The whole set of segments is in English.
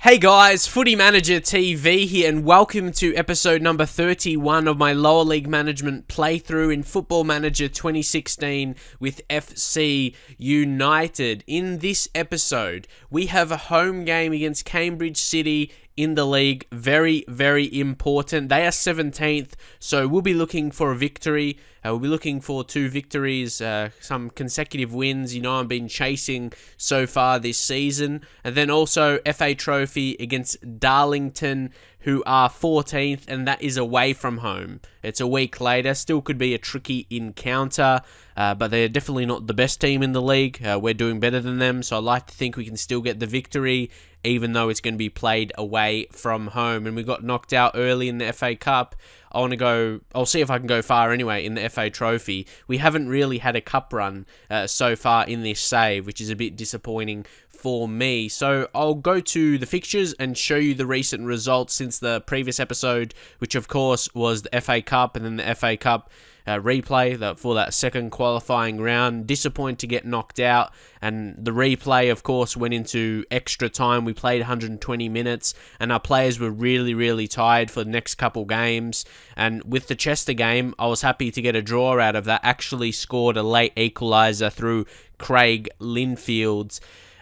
Hey guys, Footy Manager TV here and welcome to episode number 31 of my lower league management playthrough in Football Manager 2016 with FC United. In this episode, we have a home game against Cambridge City in the league. Very, very important. They are 17th, so we'll be looking for a victory. We'll be looking for 2 victories, some consecutive wins, I've been chasing so far this season. And then also FA Trophy against Darlington, who are 14th, and that is away from home. It's a week later, still could be a tricky encounter, but they're definitely not the best team in the league. We're doing better than them, so I like to think we can still get the victory, even though it's going to be played away from home. And we got knocked out early in the FA Cup. I'll see if I can go far anyway in the FA Trophy. We haven't really had a cup run so far in this save, which is a bit disappointing for me. So I'll go to the fixtures and show you the recent results since the previous episode, which of course was the FA Cup and then the FA Cup replay for that second qualifying round. Disappointed to get knocked out, and the replay of course went into extra time. We played 120 minutes and our players were really tired for the next couple games, and with the Chester game I was happy to get a draw out of that. Actually scored a late equaliser through Craig Linfield's,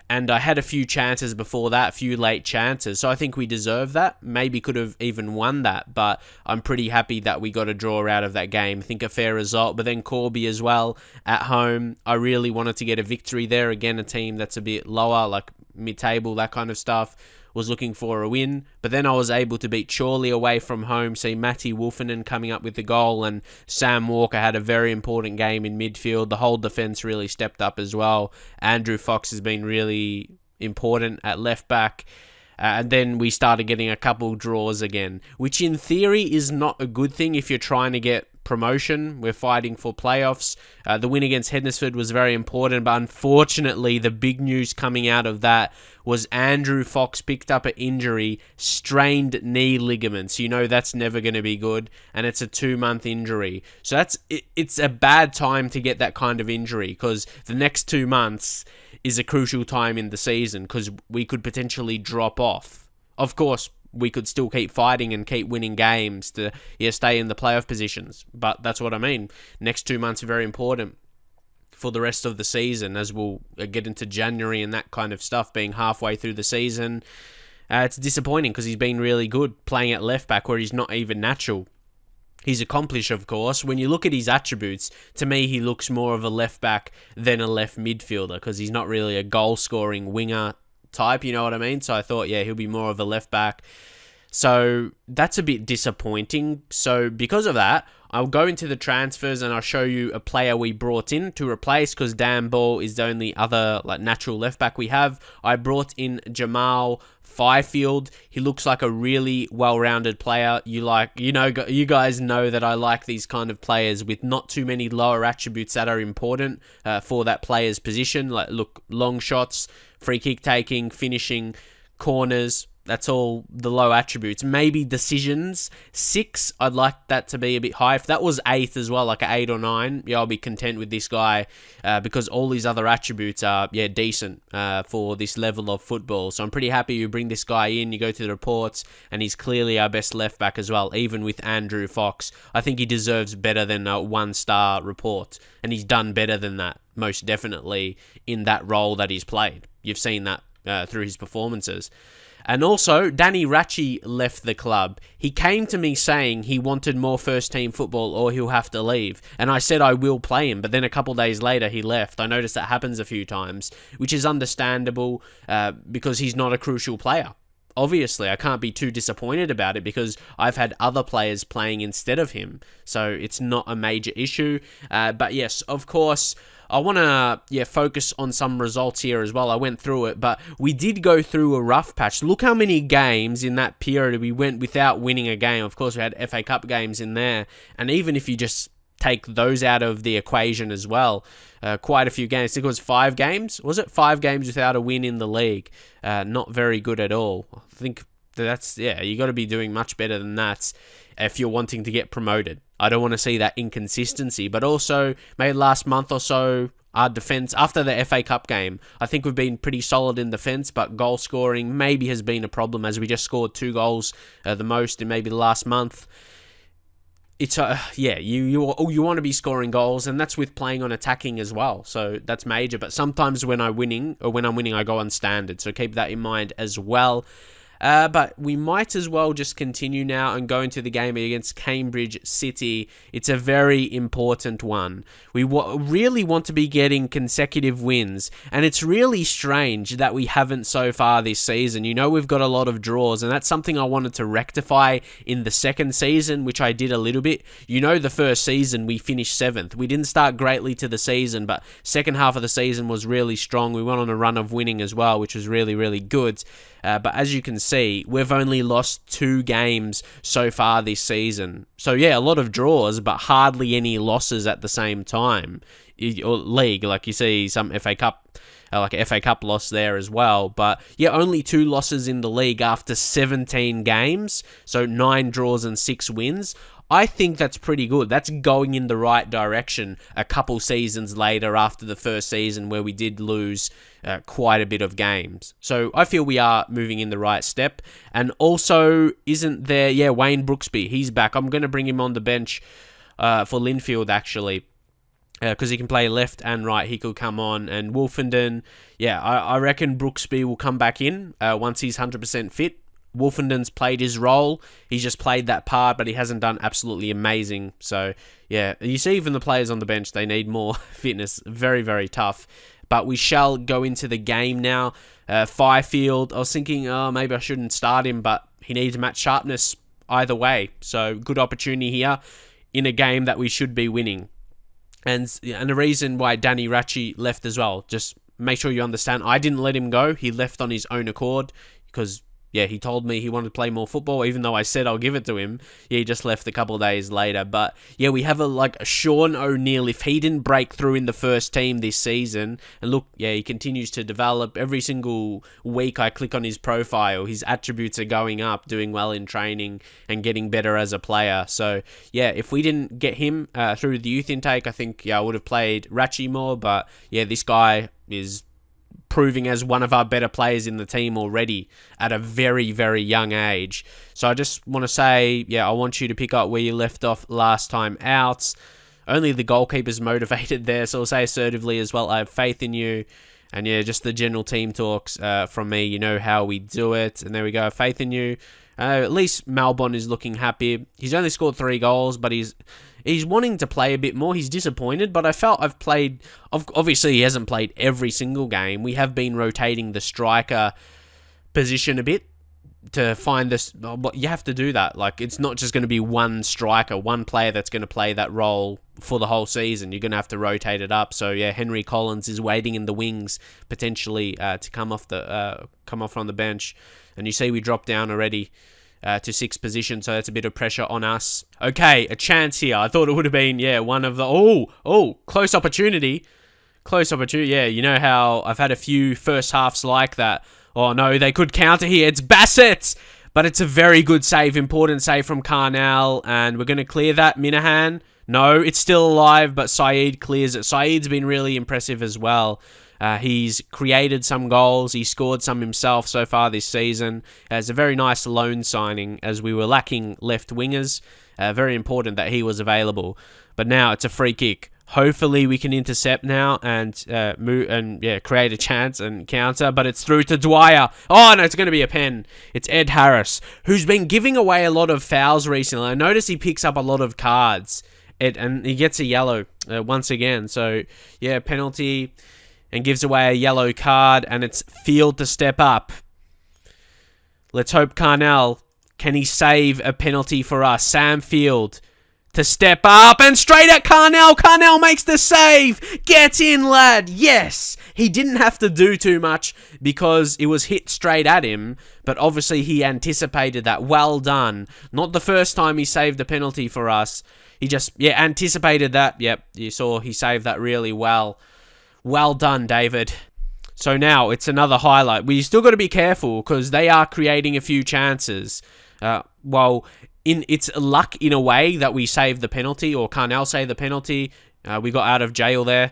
and I had a few chances before that, a few late chances. So I think we deserve that. Maybe could have even won that, but I'm pretty happy that we got a draw out of that game. I think a fair result. But then Corby as well at home. I really wanted to get a victory there. Again, a team that's a bit lower, like mid-table, that kind of stuff. Was looking for a win, but then I was able to beat Chorley away from home. See Matty Wolfenden coming up with the goal, and Sam Walker had a very important game in midfield. The whole defence really stepped up as well. Andrew Fox has been really important at left back. And then we started getting a couple draws again, which in theory is not a good thing if you're trying to get promotion. We're fighting for playoffs. The win against Hednesford was very important, but unfortunately the big news coming out of that was Andrew Fox picked up an injury, strained knee ligaments. That's never going to be good, and it's a 2-month injury. So it's a bad time to get that kind of injury, because the next 2 months is a crucial time in the season, because we could potentially drop off. Of course, we could still keep fighting and keep winning games to stay in the playoff positions. But that's what I mean. Next 2 months are very important for the rest of the season, as we'll get into January and that kind of stuff, being halfway through the season. It's disappointing because he's been really good playing at left back where he's not even natural. He's accomplished, of course. When you look at his attributes, to me, he looks more of a left back than a left midfielder, because he's not really a goal-scoring winger type, you know what I mean? So I thought, he'll be more of a left back. So that's a bit disappointing. So because of that, I'll go into the transfers and I'll show you a player we brought in to replace, because Dan Ball is the only other natural left back we have. I brought in Jamal Fifield. He looks like a really well-rounded player. You guys know that I like these kind of players with not too many lower attributes that are important for that player's position. Long shots, free kick taking, finishing, corners. That's all the low attributes. Maybe decisions. 6, I'd like that to be a bit high. If that was 8 as well, like an 8 or 9, I'll be content with this guy because all these other attributes are, decent for this level of football. So I'm pretty happy you bring this guy in. You go to the reports, and he's clearly our best left back as well, even with Andrew Fox. I think he deserves better than a 1-star report, and he's done better than that, most definitely, in that role that he's played. You've seen that through his performances. And also, Danny Ratchie left the club. He came to me saying he wanted more first-team football or he'll have to leave. And I said I will play him, but then a couple days later he left. I noticed that happens a few times, which is understandable because he's not a crucial player. Obviously, I can't be too disappointed about it because I've had other players playing instead of him. So it's not a major issue. But yes, of course, I want to focus on some results here as well. I went through it, but we did go through a rough patch. Look how many games in that period we went without winning a game. Of course, we had FA Cup games in there. And even if you just take those out of the equation as well, quite a few games. I think it was 5 games. Was it 5 games without a win in the league? Not very good at all. I think that's, you got to be doing much better than that if you're wanting to get promoted. I don't want to see that inconsistency. But also, maybe last month or so, our defence, after the FA Cup game, I think we've been pretty solid in defence, but goal scoring maybe has been a problem, as we just scored 2 goals, the most in maybe the last month. It's you want to be scoring goals, and that's with playing on attacking as well. So that's major. But sometimes when I'm winning, I go on standard. So keep that in mind as well. But we might as well just continue now and go into the game against Cambridge City. It's a very important one. We really want to be getting consecutive wins, and it's really strange that we haven't so far this season. You know, we've got a lot of draws, and that's something I wanted to rectify in the second season, which I did a little bit. You know, the first season we finished 7th. We didn't start greatly to the season, but second half of the season was really strong. We went on a run of winning as well, which was really, really good. But as you can see, we've only lost 2 games so far this season. So yeah, a lot of draws, but hardly any losses at the same time. Or league, like you see some FA Cup, like a FA Cup loss there as well. But yeah, only 2 losses in the league after 17 games. So 9 draws and 6 wins. I think that's pretty good. That's going in the right direction a couple seasons later after the first season where we did lose quite a bit of games. So I feel we are moving in the right step. And also, isn't there, Wayne Brooksby, he's back. I'm going to bring him on the bench for Linfield, actually, because he can play left and right. He could come on. And Wolfenden, I reckon Brooksby will come back in once he's 100% fit. Wolfenden's played his role. He's just played that part, but he hasn't done absolutely amazing. So, yeah, you see even the players on the bench, they need more fitness. Very, very tough. But we shall go into the game now. Fifield, I was thinking, maybe I shouldn't start him, but he needs match sharpness either way. So, good opportunity here in a game that we should be winning. And the reason why Danny Ratchie left as well, just make sure you understand, I didn't let him go. He left on his own accord because he told me he wanted to play more football, even though I said I'll give it to him. He just left a couple of days later. But we have a Sean O'Neill. If he didn't break through in the first team this season, and look, he continues to develop. Every single week I click on his profile, his attributes are going up, doing well in training and getting better as a player. So, if we didn't get him through the youth intake, I think, I would have played Ratchie more. But, this guy is proving as one of our better players in the team already at a very, very young age. So I just want to say, I want you to pick up where you left off last time out. Only the goalkeeper's motivated there, so I'll say assertively as well, I have faith in you. And just the general team talks from me, you know how we do it. And there we go, faith in you. At least Malbon is looking happy. He's only scored 3 goals, but he's wanting to play a bit more. He's disappointed, but I felt obviously he hasn't played every single game. We have been rotating the striker position a bit to find this. But you have to do that. It's not just going to be one striker, one player that's going to play that role for the whole season. You're going to have to rotate it up. So Henry Collins is waiting in the wings potentially to come off from the bench. And you see we dropped down already to 6th position, so that's a bit of pressure on us. Okay, a chance here. I thought it would have been, one of the... close opportunity. Close opportunity, you know how I've had a few first halves like that. Oh no, they could counter here. It's Bassett! But it's a very good save, important save from Carnell, and we're going to clear that. Minahan, no, it's still alive, but Saeed clears it. Saeed's been really impressive as well. He's created some goals. He scored some himself so far this season. It's a very nice loan signing as we were lacking left wingers. Very important that he was available. But now it's a free kick. Hopefully we can intercept now and move and create a chance and counter. But it's through to Dwyer. Oh no, it's going to be a pen. It's Ed Harris, who's been giving away a lot of fouls recently. I notice he picks up a lot of cards. And he gets a yellow once again. So penalty. And gives away a yellow card, and it's Field to step up. Let's hope Carnell, can he save a penalty for us? Sam Field to step up, and straight at Carnell. Carnell makes the save. Get in, lad. Yes. He didn't have to do too much because it was hit straight at him, but obviously he anticipated that. Well done. Not the first time he saved a penalty for us. He just, anticipated that. Yep, you saw he saved that really well. Well done, David. So now it's another highlight. We still got to be careful because they are creating a few chances. it's luck in a way that we saved the penalty, or Carnell saved the penalty. We got out of jail there.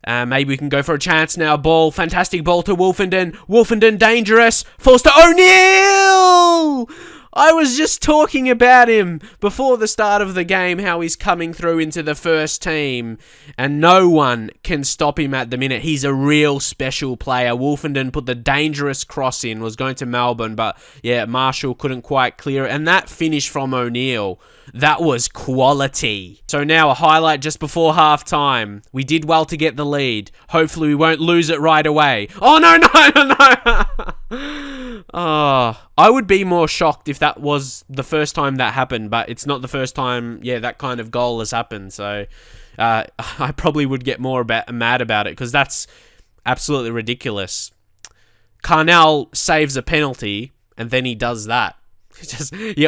Maybe we can go for a chance now. Fantastic ball to Wolfenden. Wolfenden dangerous. Falls to O'Neill! I was just talking about him before the start of the game, how he's coming through into the first team, and no one can stop him at the minute. He's a real special player. Wolfenden put the dangerous cross in, was going to Melbourne, but yeah, Marshall couldn't quite clear it. And that finish from O'Neill, that was quality. So now a highlight just before half-time. We did well to get the lead. Hopefully we won't lose it right away. Oh, no. Oh, I would be more shocked if that was the first time that happened, but it's not the first time, that kind of goal has happened. So I probably would get more mad about it, because that's absolutely ridiculous. Carnell saves a penalty, and then he does that.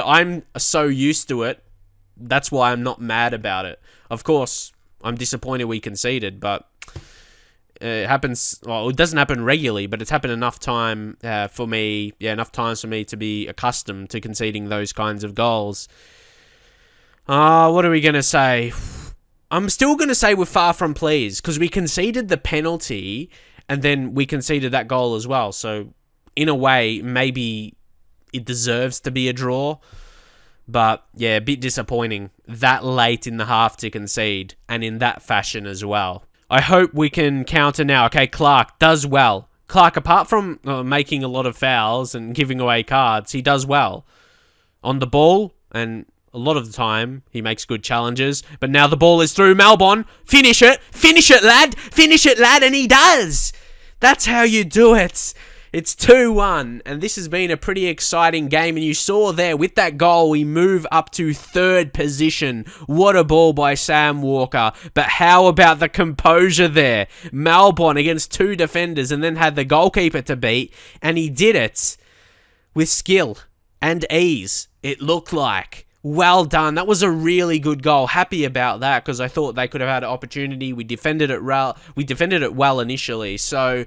I'm so used to it. That's why I'm not mad about it. Of course, I'm disappointed we conceded, but it happens. Well, it doesn't happen regularly, but it's happened enough time for me. Yeah, enough times for me to be accustomed to conceding those kinds of goals. What are we gonna say? I'm still gonna say we're far from pleased, because we conceded the penalty, and then we conceded that goal as well. So, in a way, maybe it deserves to be a draw. But, yeah, a bit disappointing that late in the half to concede, and in that fashion as well. I hope we can counter now. Okay, Clark does well. Clark, apart from making a lot of fouls and giving away cards, he does well on the ball, and a lot of the time he makes good challenges. But now the ball is through. Malbon, finish it, lad, and he does. That's how you do it. It's 2-1, and this has been a pretty exciting game, and you saw there, with that goal, we move up to third position. What a ball by Sam Walker, but how about the composure there? Malbon against two defenders, and then had the goalkeeper to beat, and he did it with skill and ease, it looked like. Well done. That was a really good goal. Happy about that, because I thought they could have had an opportunity. We defended it well initially, so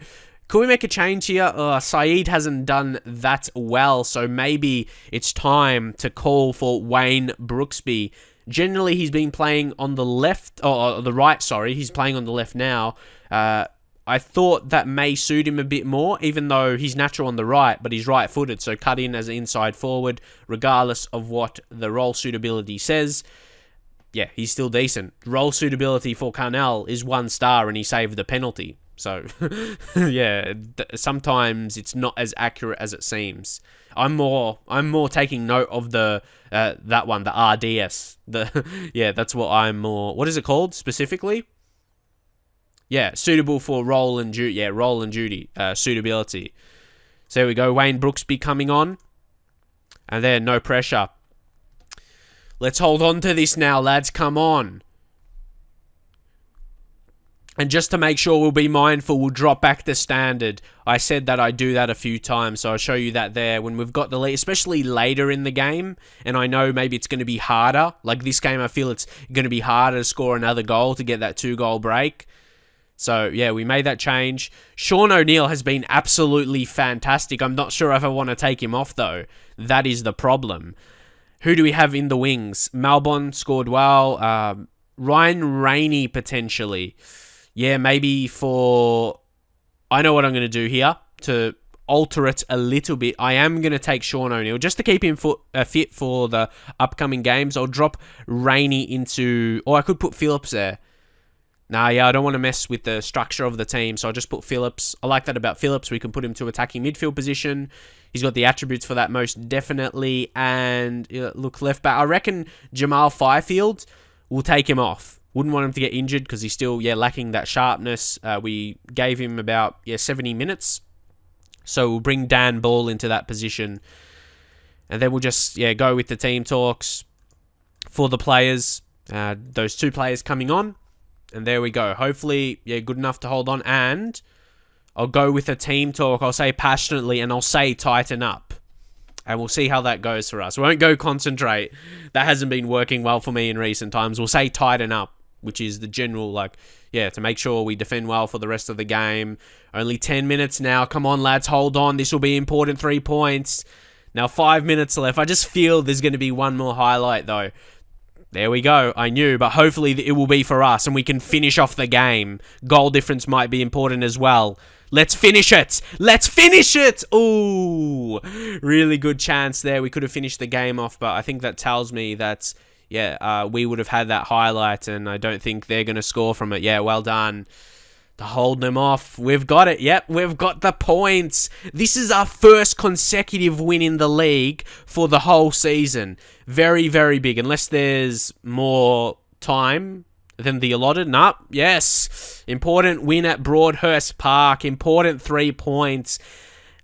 could we make a change here? Saeed hasn't done that well, so maybe it's time to call for Wayne Brooksby. Generally, he's been playing on the left, or the right, sorry. He's playing on the left now. I thought that may suit him a bit more, even though he's natural on the right, but he's right-footed, so cut in as an inside forward, regardless of what the role suitability says. Yeah, he's still decent. Role suitability for Carnell is 1 star, and he saved the penalty. So, yeah, sometimes it's not as accurate as it seems. I'm more taking note of the that one, the RDS. That's what I'm more. What is it called specifically? Yeah, suitable for role and duty. Yeah, role and duty suitability. So there we go. Wayne Brooksby coming on, and then no pressure. Let's hold on to this now, lads. Come on. And just to make sure we'll be mindful, we'll drop back to standard. I said that I do that a few times, so I'll show you that there when we've got the lead, especially later in the game. And I know maybe it's going to be harder. Like this game, I feel it's going to be harder to score another goal to get that 2-goal break. So, yeah, we made that change. Sean O'Neill has been absolutely fantastic. I'm not sure if I want to take him off, though. That is the problem. Who do we have in the wings? Malbon scored well. Ryan Rainey, potentially. Yeah, maybe for... I know what I'm going to do here to alter it a little bit. I am going to take Sean O'Neill just to keep him fit for the upcoming games. I'll drop Rainey into... Or I could put Phillips there. Nah, yeah, I don't want to mess with the structure of the team, so I'll just put Phillips. I like that about Phillips. We can put him to attacking midfield position. He's got the attributes for that most definitely. And look, left back. I reckon Jamal Fifield will take him off. Wouldn't want him to get injured because he's still, lacking that sharpness. We gave him about, 70 minutes. So we'll bring Dan Ball into that position. And then we'll just, go with the team talks for the players. Those 2 players coming on. And there we go. Hopefully, good enough to hold on. And I'll go with a team talk. I'll say passionately and I'll say tighten up. And we'll see how that goes for us. We won't go concentrate. That hasn't been working well for me in recent times. We'll say tighten up, which is the general, to make sure we defend well for the rest of the game. Only 10 minutes now. Come on, lads, hold on. This will be important 3 points. Now, 5 minutes left. I just feel there's going to be one more highlight, though. There we go. I knew, but hopefully it will be for us and we can finish off the game. Goal difference might be important as well. Let's finish it. Let's finish it. Ooh, really good chance there. We could have finished the game off, but I think that tells me that, we would have had that highlight, and I don't think they're going to score from it. Yeah, well done. To hold them off. We've got it. Yep, we've got the points. This is our first consecutive win in the league for the whole season. Very, very big. Unless there's more time than the allotted. Nah, yes. Important win at Broadhurst Park. Important 3 points.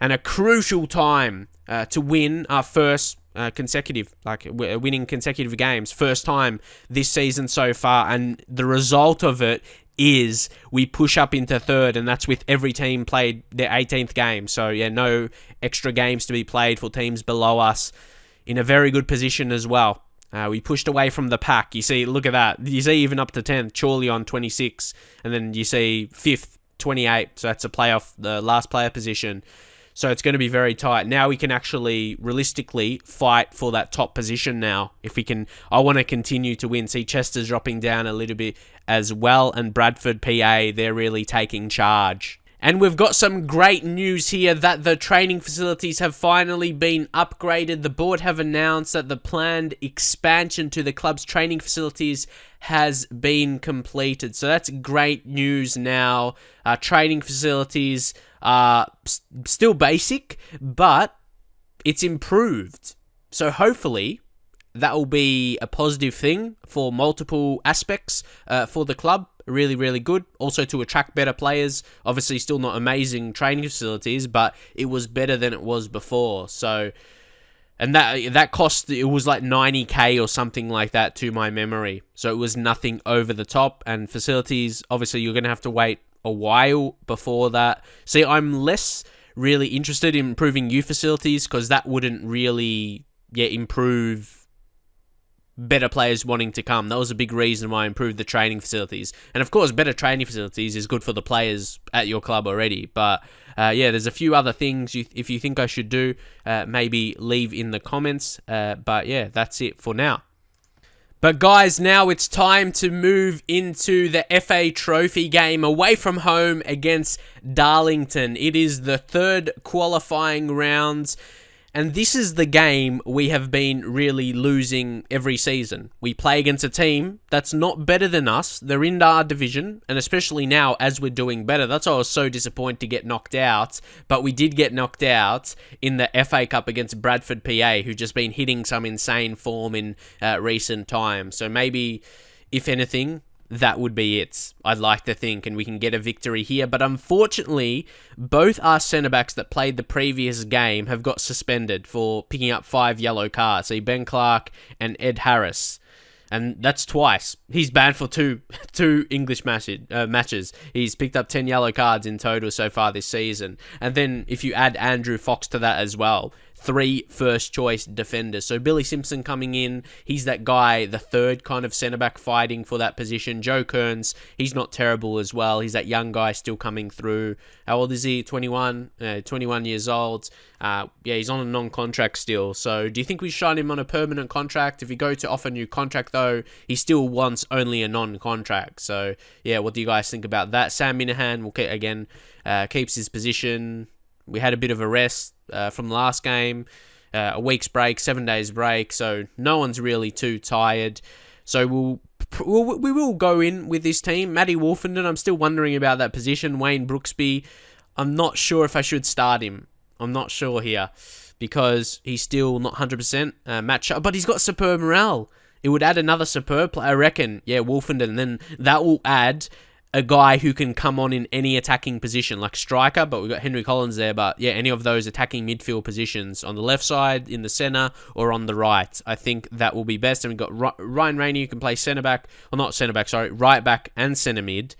And a crucial time to win our first consecutive, winning consecutive games. First time this season so far. And the result of it is we push up into third, and that's with every team played their 18th game. So, yeah, no extra games to be played for teams below us. In a very good position as well. We pushed away from the pack. You see, look at that. You see even up to 10th, Chorley on 26. And then you see 5th, 28. So that's the last player position. So it's going to be very tight. Now we can actually realistically fight for that top position now. If we can, I want to continue to win. See, Chester's dropping down a little bit as well. And Bradford PA, they're really taking charge. And we've got some great news here that the training facilities have finally been upgraded. The board have announced that the planned expansion to the club's training facilities has been completed. So that's great news now. Training facilities are still basic, but it's improved. So hopefully that will be a positive thing for multiple aspects for the club. Really, really good. Also to attract better players. Obviously still not amazing training facilities, but it was better than it was before. So, and that cost, it was like 90k or something like that to my memory. So it was nothing over the top. And facilities, obviously you're going to have to wait a while before that. See, I'm less really interested in improving youth facilities because that wouldn't really improve better players wanting to come. That was a big reason why I improved the training facilities. And of course, better training facilities is good for the players at your club already. But there's a few other things if you think I should do, maybe leave in the comments. But yeah, that's it for now. But guys, now it's time to move into the FA Trophy game away from home against Darlington. It is the third qualifying rounds. And this is the game we have been really losing every season. We play against a team that's not better than us. They're in our division, and especially now as we're doing better. That's why I was so disappointed to get knocked out. But we did get knocked out in the FA Cup against Bradford PA, who've just been hitting some insane form in recent times. So maybe, if anything, that would be it, I'd like to think, and we can get a victory here. But unfortunately, both our centre-backs that played the previous game have got suspended for picking up 5 yellow cards. So Ben Clark and Ed Harris. And that's twice. He's banned for two English matches. He's picked up 10 yellow cards in total so far this season. And then if you add Andrew Fox to that as well, 3 first-choice defenders. So Billy Simpson coming in, he's that guy, the third kind of centre-back fighting for that position. Joe Kearns, he's not terrible as well. He's that young guy still coming through. How old is he? 21 years old. He's on a non-contract still. So do you think we should sign him on a permanent contract? If we go to offer a new contract, though, he still wants only a non-contract. So, yeah, what do you guys think about that? Sam Minahan will keeps his position. We had a bit of a rest from the last game, a week's break, 7 days break, so no one's really too tired. So we will go in with this team. Matty Wolfenden, I'm still wondering about that position. Wayne Brooksby, I'm not sure if I should start him. I'm not sure here because he's still not 100% match, but he's got superb morale. It would add another superb player, I reckon. Yeah, Wolfenden, and then that will add a guy who can come on in any attacking position, like striker, but we've got Henry Collins there, but yeah, any of those attacking midfield positions on the left side, in the centre, or on the right. I think that will be best. And we've got Ryan Rainey, who can play right back and centre mid,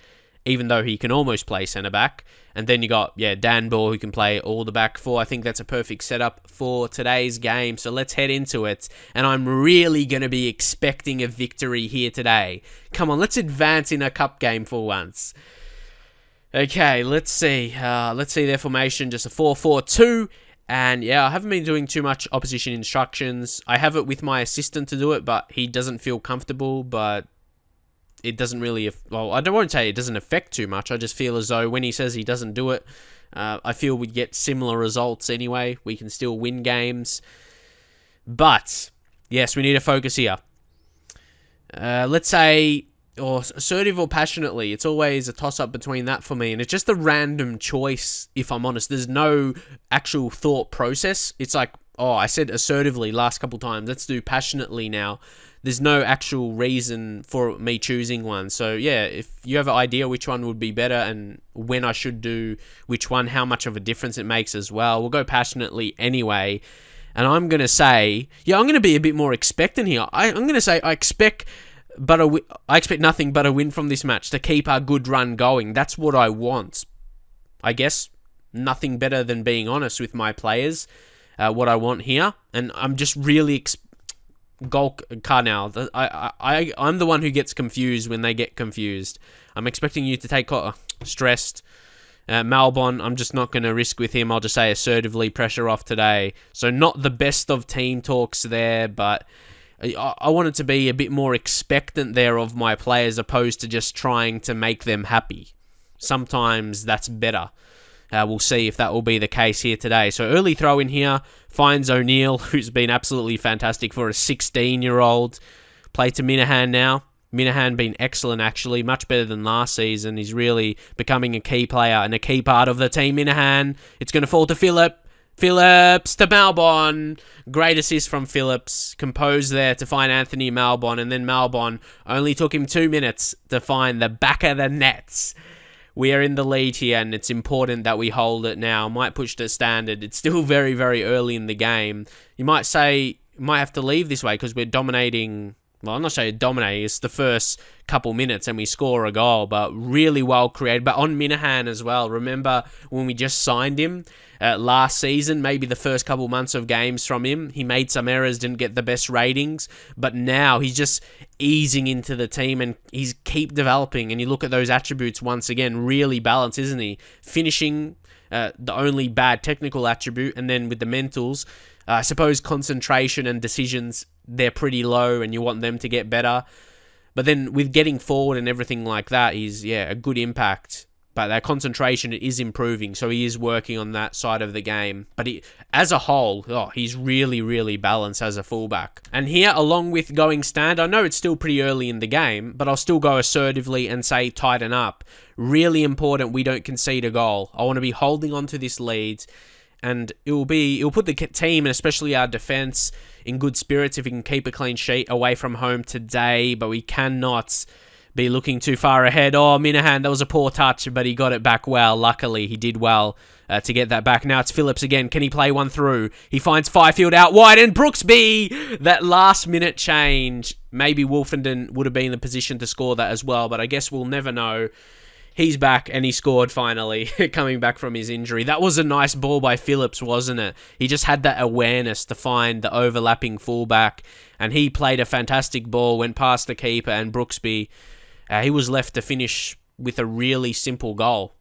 even though he can almost play centre back. And then you got, Dan Ball, who can play all the back four. I think that's a perfect setup for today's game. So let's head into it. And I'm really going to be expecting a victory here today. Come on, let's advance in a cup game for once. Okay, let's see. Let's see their formation. Just a 4-4-2. And yeah, I haven't been doing too much opposition instructions. I have it with my assistant to do it, but he doesn't feel comfortable, but it doesn't really, well, I won't say it doesn't affect too much. I just feel as though when he says he doesn't do it, I feel we'd get similar results anyway. We can still win games. But, yes, we need to focus here. Let's say, or assertive or passionately. It's always a toss-up between that for me. And it's just a random choice, if I'm honest. There's no actual thought process. It's like, oh, I said assertively last couple times. Let's do passionately now. There's no actual reason for me choosing one. So, yeah, if you have an idea which one would be better and when I should do which one, how much of a difference it makes as well, we'll go passionately anyway. And I'm going to say, yeah, I'm going to be a bit more expectant here. I'm going to say I expect nothing but a win from this match to keep our good run going. That's what I want. I guess nothing better than being honest with my players, what I want here. And I'm just really... Goal Carnell. I'm the one who gets confused when they get confused. I'm expecting you to take stressed. Malbon, I'm just not going to risk with him. I'll just say assertively pressure off today. So not the best of team talks there, but I wanted to be a bit more expectant there of my players opposed to just trying to make them happy. Sometimes that's better. We'll see if that will be the case here today. So early throw in here, finds O'Neill, who's been absolutely fantastic for a 16-year-old. Play to Minahan now. Minahan been excellent, actually, much better than last season. He's really becoming a key player and a key part of the team. Minahan, it's going to fall to Phillips to Malbon. Great assist from Phillips. Composed there to find Anthony Malbon, and then Malbon only took him 2 minutes to find the back of the nets. We are in the lead here, and it's important that we hold it now. Might push the standard. It's still very, very early in the game. You might say, you might have to leave this way because we're dominating. Well, I'm not saying dominating. It's the first couple minutes and we score a goal, but really well created. But on Minahan as well. Remember when we just signed him last season, maybe the first couple months of games from him, he made some errors, didn't get the best ratings, but now he's just easing into the team and he's keep developing. And you look at those attributes once again, really balanced, isn't he? Finishing, the only bad technical attribute, and then with the mentals, I suppose concentration and decisions, they're pretty low and you want them to get better. But then with getting forward and everything like that, he's, a good impact. But that concentration is improving, so he is working on that side of the game. But as a whole, he's really, really balanced as a fullback. And here, along with going stand, I know it's still pretty early in the game, but I'll still go assertively and say tighten up. Really important we don't concede a goal. I want to be holding on to this lead, and it'll put the team, and especially our defense, in good spirits if we can keep a clean sheet away from home today, but we cannot be looking too far ahead. Oh, Minahan, that was a poor touch, but he got it back well. Luckily, he did well to get that back. Now it's Phillips again. Can he play one through? He finds Fifield out wide, and Brooksby, that last-minute change. Maybe Wolfenden would have been in the position to score that as well, but I guess we'll never know. He's back, and he scored finally, coming back from his injury. That was a nice ball by Phillips, wasn't it? He just had that awareness to find the overlapping fullback, and he played a fantastic ball, went past the keeper, and Brooksby, he was left to finish with a really simple goal.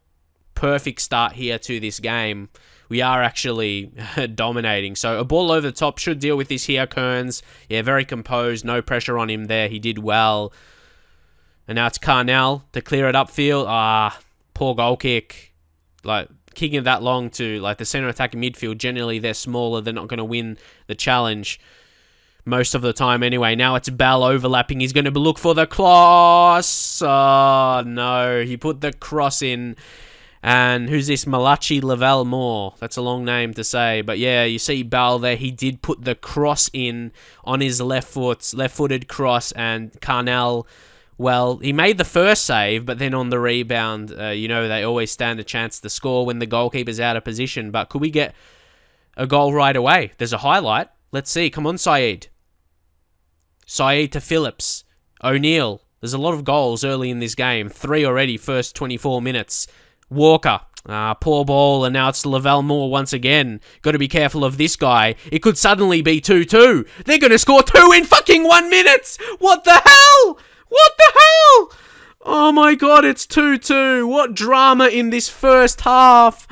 Perfect start here to this game. We are actually dominating. So a ball over the top should deal with this here, Kearns. Yeah, very composed, no pressure on him there. He did well. And now it's Carnell to clear it upfield. Poor goal kick. Like, kicking it that long to like the centre attacking midfield. Generally, they're smaller. They're not going to win the challenge most of the time anyway. Now it's Bell overlapping. He's going to look for the cross. Oh, no. He put the cross in. And who's this? Malachi Lavelle Moore. That's a long name to say. But yeah, you see Bell there. He did put the cross in on his left-footed cross. And Carnell, well, he made the first save, but then on the rebound, they always stand a chance to score when the goalkeeper's out of position. But could we get a goal right away? There's a highlight. Let's see. Come on, Saeed. Saeed to Phillips. O'Neill. There's a lot of goals early in this game. 3 already, first 24 minutes. Walker. Poor ball, and now it's Lavelle Moore once again. Got to be careful of this guy. It could suddenly be 2-2. They're going to score 2 in fucking 1 minute. What the hell? What the hell? Oh my god, it's 2-2. What drama in this first half.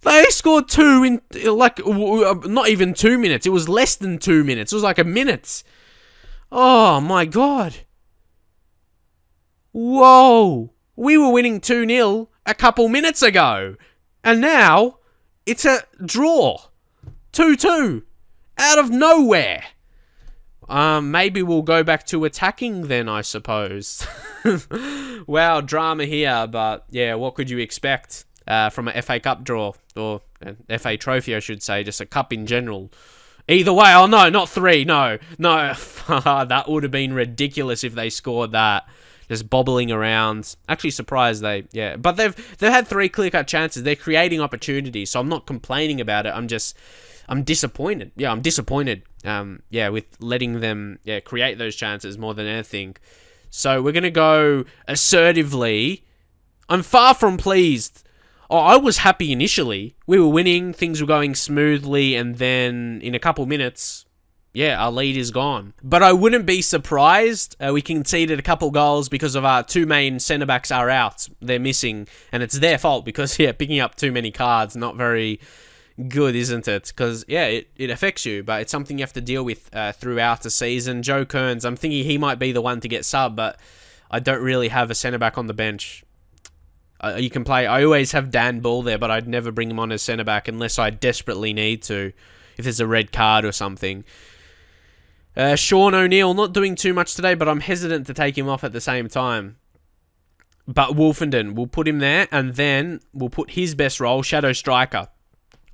They scored two in, like, not even 2 minutes. It was less than 2 minutes. It was like a minute. Oh, my God. Whoa. We were winning 2-0 a couple minutes ago. And now, it's a draw. 2-2. Out of nowhere. Maybe we'll go back to attacking then, I suppose. Wow, drama here. But, yeah, what could you expect from a FA Cup draw? Or an FA trophy, I should say. Just a cup in general. Either way, oh no, not 3. No. That would have been ridiculous if they scored that. Just bobbling around. Actually surprised but they've had 3 clear-cut chances. They're creating opportunities, so I'm not complaining about it. I'm disappointed. Yeah, I'm disappointed. With letting them create those chances more than anything. So we're gonna go assertively. I'm far from pleased. Oh, I was happy initially. We were winning, things were going smoothly, and then in a couple minutes, our lead is gone. But I wouldn't be surprised. We conceded a couple goals because of our 2 main centre-backs are out. They're missing, and it's their fault because, picking up too many cards, not very good, isn't it? Because, it affects you, but it's something you have to deal with throughout the season. Joe Kearns, I'm thinking he might be the one to get subbed, but I don't really have a centre-back on the bench. You can play. I always have Dan Ball there, but I'd never bring him on as centre-back unless I desperately need to, if there's a red card or something. Sean O'Neill, not doing too much today, but I'm hesitant to take him off at the same time. But Wolfenden, we'll put him there, and then we'll put his best role, Shadow Striker.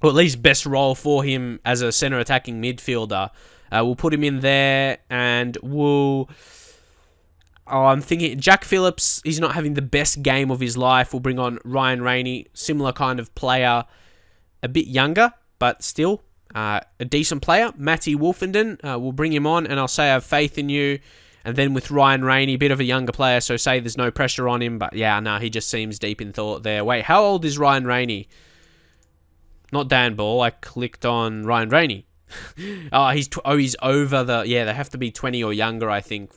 Or at least best role for him as a centre attacking midfielder. We'll put him in there, and I'm thinking Jack Phillips, he's not having the best game of his life. We'll bring on Ryan Rainey, similar kind of player, a bit younger, but still a decent player. Matty Wolfenden, we'll bring him on, and I'll say I have faith in you. And then with Ryan Rainey, a bit of a younger player, so say there's no pressure on him, but he just seems deep in thought there. Wait, how old is Ryan Rainey? Not Dan Ball, I clicked on Ryan Rainey. He's over the, they have to be 20 or younger, I think.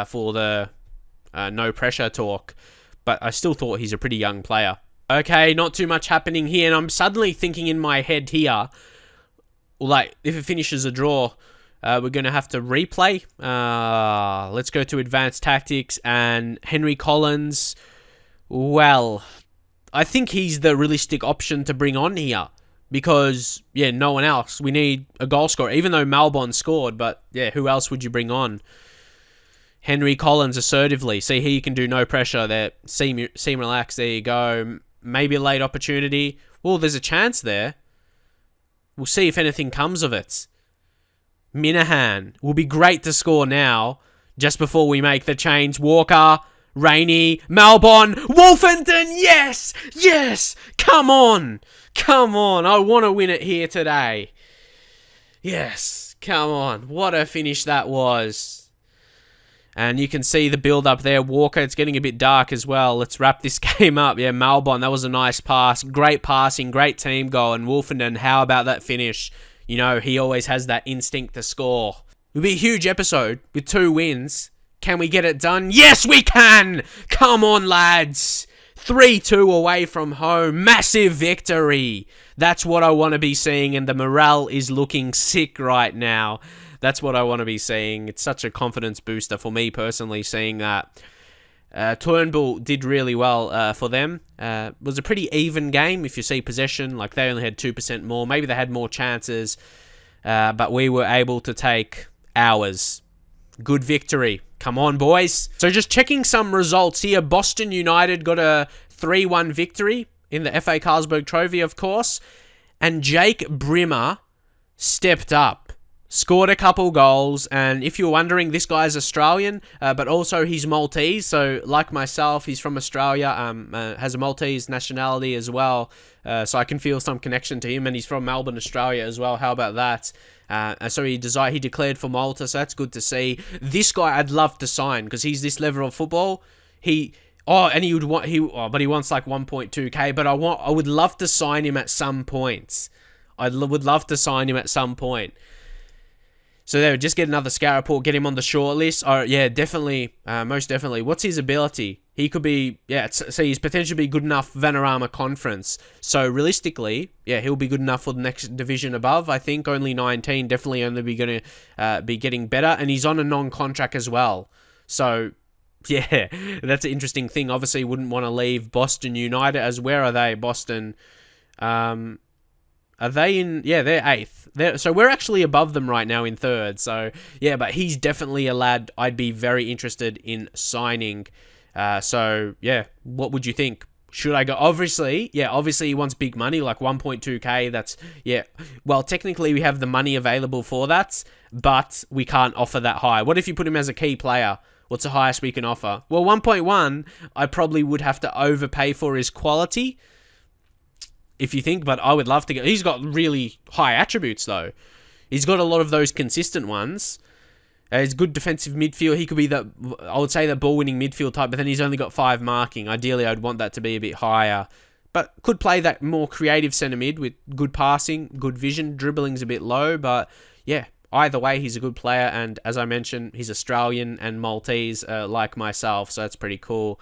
For the no pressure talk. But I still thought he's a pretty young player. Okay, not too much happening here. And I'm suddenly thinking in my head here, like, if it finishes a draw, we're going to have to replay. Let's go to advanced tactics. And Henry Collins, well, I think he's the realistic option to bring on here. Because, no one else. We need a goal scorer. Even though Malbon scored, but, who else would you bring on? Henry Collins assertively. See, he can do no pressure there. Seem relaxed. There you go. Maybe a late opportunity. Well, there's a chance there. We'll see if anything comes of it. Minahan will be great to score now. Just before we make the change. Walker, Rainey, Malbon, Wolfenden. Yes! Yes! Come on! Come on. I want to win it here today. Yes. Come on. What a finish that was. And you can see the build-up there. Walker, it's getting a bit dark as well. Let's wrap this game up. Malbon, that was a nice pass. Great passing, great team goal. And Wolfenden, how about that finish? He always has that instinct to score. It'll be a huge episode with 2 wins. Can we get it done? Yes, we can! Come on, lads! 3-2 away from home. Massive victory. That's what I want to be seeing, and the morale is looking sick right now. That's what I want to be seeing. It's such a confidence booster for me personally, seeing that. Turnbull did really well for them. It was a pretty even game if you see possession. Like, they only had 2% more. Maybe they had more chances. But we were able to take ours. Good victory. Come on, boys. So just checking some results here. Boston United got a 3-1 victory in the FA Carlsberg Trophy, of course. And Jake Brimmer stepped up. Scored a couple goals, and if you're wondering, this guy's Australian, but also he's Maltese, so like myself, he's from Australia, has a Maltese nationality as well, so I can feel some connection to him, and he's from Melbourne, Australia as well. How about that? So he declared for Malta, so that's good to see. This guy I'd love to sign, because he's this level of football. But he wants like 1.2k, but I would love to sign him at some point. I would love to sign him at some point. So they would just get another scout report, get him on the short list. Oh, yeah, definitely, most definitely. What's his ability? He could be, so he's potentially be good enough Vanarama Conference. So realistically, yeah, he'll be good enough for the next division above. I think only 19, definitely only be going to be getting better. And he's on a non-contract as well. So, yeah, that's an interesting thing. Obviously, wouldn't want to leave Boston United as where are they? Boston, are they in... Yeah, they're 8th. So we're actually above them right now in 3rd. So, yeah, but he's definitely a lad I'd be very interested in signing. So, yeah, what would you think? Should I go? Obviously he wants big money, like 1.2k. That's, yeah. Well, technically we have the money available for that, but we can't offer that high. What if you put him as a key player? What's the highest we can offer? Well, 1.1, I probably would have to overpay for his quality, if you think, but I would love to get... He's got really high attributes, though. He's got a lot of those consistent ones. He's good defensive midfield. He could be I would say the ball-winning midfield type, but then he's only got 5 marking. Ideally, I'd want that to be a bit higher. But could play that more creative centre mid with good passing, good vision. Dribbling's a bit low, but yeah, either way, he's a good player. And as I mentioned, he's Australian and Maltese, like myself, so that's pretty cool.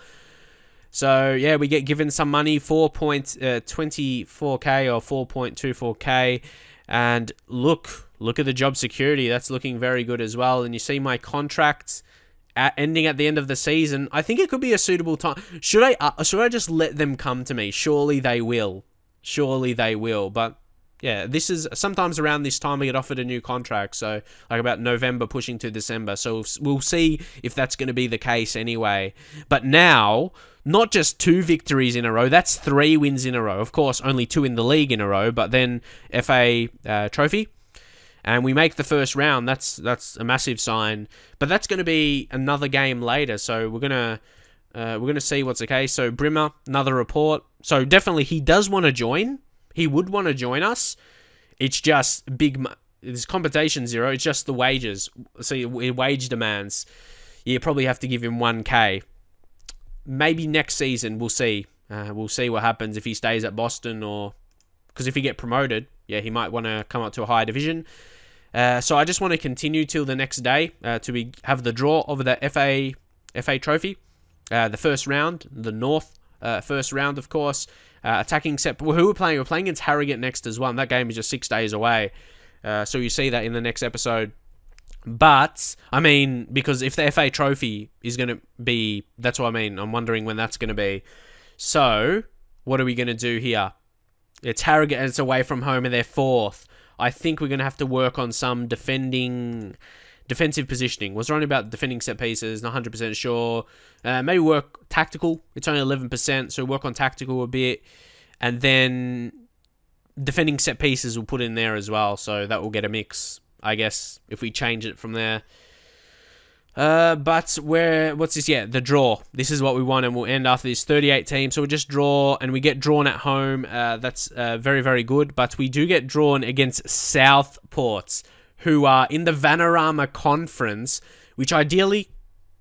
So, yeah, we get given some money, 4.24k or 4.24k. And look at the job security. That's looking very good as well. And you see my contract ending at the end of the season. I think it could be a suitable time. Should I just let them come to me? Surely they will. But yeah, this is sometimes around this time I get offered a new contract. So like about November pushing to December. So we'll see if that's going to be the case anyway. But now, not just 2 victories in a row. That's 3 wins in a row. Of course, only 2 in the league in a row. But then FA trophy. And we make the first round. That's a massive sign. But that's going to be another game later. So we're gonna see what's the case. So Brimmer, another report. So definitely he does want to join. He would want to join us. It's just there's compensation 0. It's just the wages. So wage demands. You probably have to give him 1k. Maybe next season we'll see. We'll see what happens if he stays at Boston or... Because if he get promoted, yeah, he might want to come up to a higher division. So I just want to continue till the next day to have the draw of the FA Trophy. The first round, the North first round, of course. Attacking set. Well, who we're playing? We're playing against Harrogate next as well. And that game is just 6 days away. So you see that in the next episode. But, I mean, because if the FA Trophy is going to be... That's what I mean. I'm wondering when that's going to be. So, what are we going to do here? It's Harrogate and it's away from home and they're 4th. I think we're going to have to work on some defensive positioning. Was wrong about defending set pieces, not 100% sure. Maybe work tactical. It's only 11%, so work on tactical a bit. And then defending set pieces we'll put in there as well, so that will get a mix, I guess, if we change it from there. But what's this? Yeah, the draw. This is what we want, and we'll end after this 38 teams. So we'll just draw, and we get drawn at home. That's very, very good. But we do get drawn against Southport, who are in the Vanarama Conference, which ideally,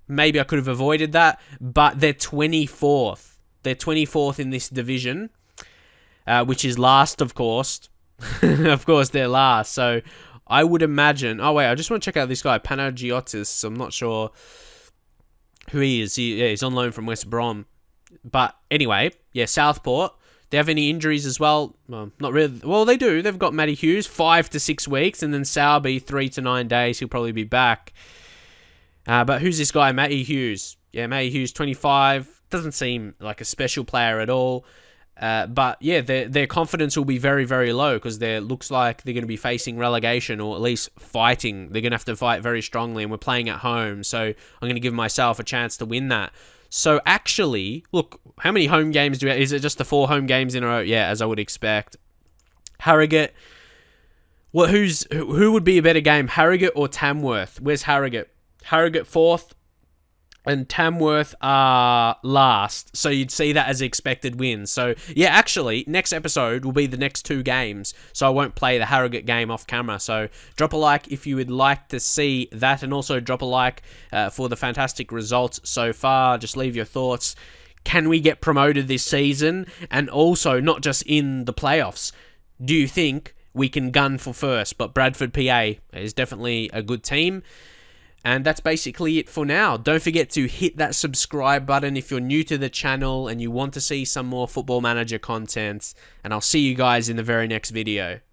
maybe I could have avoided that, but they're 24th. They're 24th in this division, which is last, of course. Of course, they're last. So I would imagine... Oh, wait, I just want to check out this guy, Panagiotis. I'm not sure who he is. He's on loan from West Brom. But anyway, yeah, Southport. They have any injuries as well? Not really. Well, they do. They've got Matty Hughes, 5 to 6 weeks, and then Sowerby, 3 to 9 days. He'll probably be back. But who's this guy? Matty Hughes. Yeah, Matty Hughes, 25. Doesn't seem like a special player at all. But yeah, their confidence will be very, very low because looks like they're going to be facing relegation or at least fighting. They're going to have to fight very strongly, and we're playing at home. So I'm going to give myself a chance to win that. So actually, look, how many home games do we have? Is it just the 4 home games in a row? Yeah, as I would expect. Harrogate. Well, who would be a better game, Harrogate or Tamworth? Where's Harrogate? Harrogate 4th and Tamworth are last. So you'd see that as expected wins. So yeah, actually, next episode will be the next 2 games. So I won't play the Harrogate game off camera. So drop a like if you would like to see that. And also drop a like for the fantastic results so far. Just leave your thoughts. Can we get promoted this season? And also, not just in the playoffs. Do you think we can gun for first. But Bradford, PA is definitely a good team. And that's basically it for now. Don't forget to hit that subscribe button if you're new to the channel and you want to see some more Football Manager content. And I'll see you guys in the very next video.